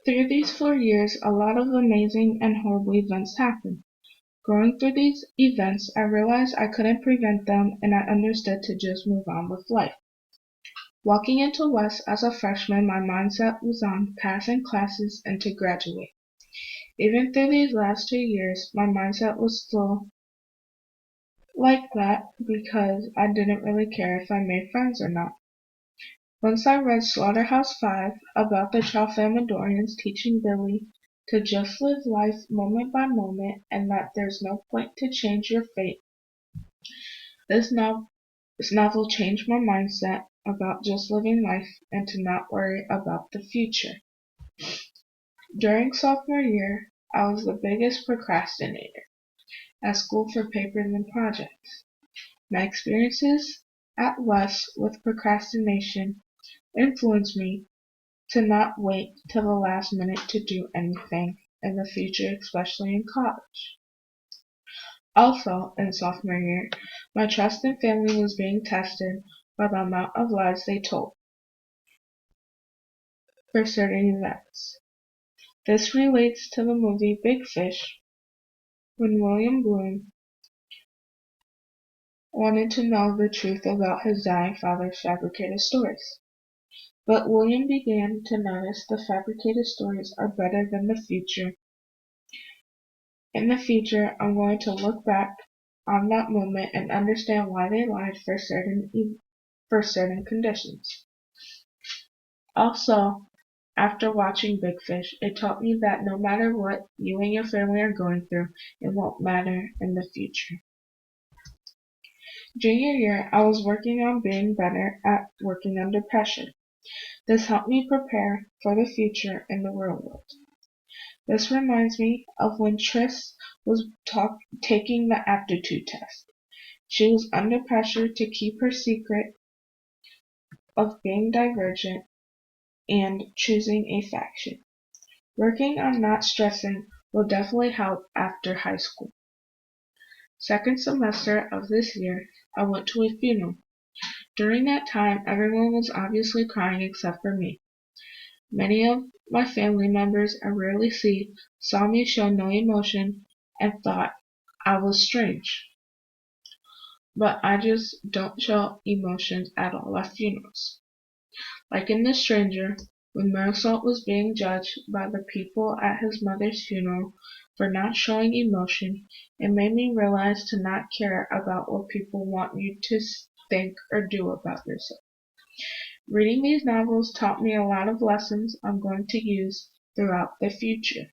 Through these 4 years, a lot of amazing and horrible events happened. Going through these events, I realized I couldn't prevent them and I understood to just move on with life. Walking into West as a freshman, my mindset was on passing classes and to graduate. Even through these last 2 years, my mindset was still like that because I didn't really care if I made friends or not. Once I read Slaughterhouse-Five about the Tralfamadorians teaching Billy to just live life moment by moment and that there's no point to change your fate, this novel changed my mindset about just living life and to not worry about the future. During sophomore year, I was the biggest procrastinator at school for papers and projects. My experiences at West with procrastination influenced me to not wait till the last minute to do anything in the future, especially in college. Also, in sophomore year, my trust in family was being tested by the amount of lies they told for certain events. This relates to the movie Big Fish, when William Bloom wanted to know the truth about his dying father's fabricated stories. But William began to notice the fabricated stories are better than the future. In the future, I'm going to look back on that moment and understand why they lied for certain conditions. Also, after watching Big Fish, it taught me that no matter what you and your family are going through, it won't matter in the future. Junior year, I was working on being better at working under pressure. This helped me prepare for the future in the real world. This reminds me of when Tris was taking the aptitude test. She was under pressure to keep her secret of being divergent and choosing a faction. Working on not stressing will definitely help after high school. Second semester of this year, I went to a funeral. During that time, everyone was obviously crying except for me. Many of my family members I rarely see saw me show no emotion and thought I was strange. But I just don't show emotions at all at funerals. Like in The Stranger, when Marisol was being judged by the people at his mother's funeral for not showing emotion, it made me realize to not care about what people want you to think or do about yourself. Reading these novels taught me a lot of lessons I'm going to use throughout the future.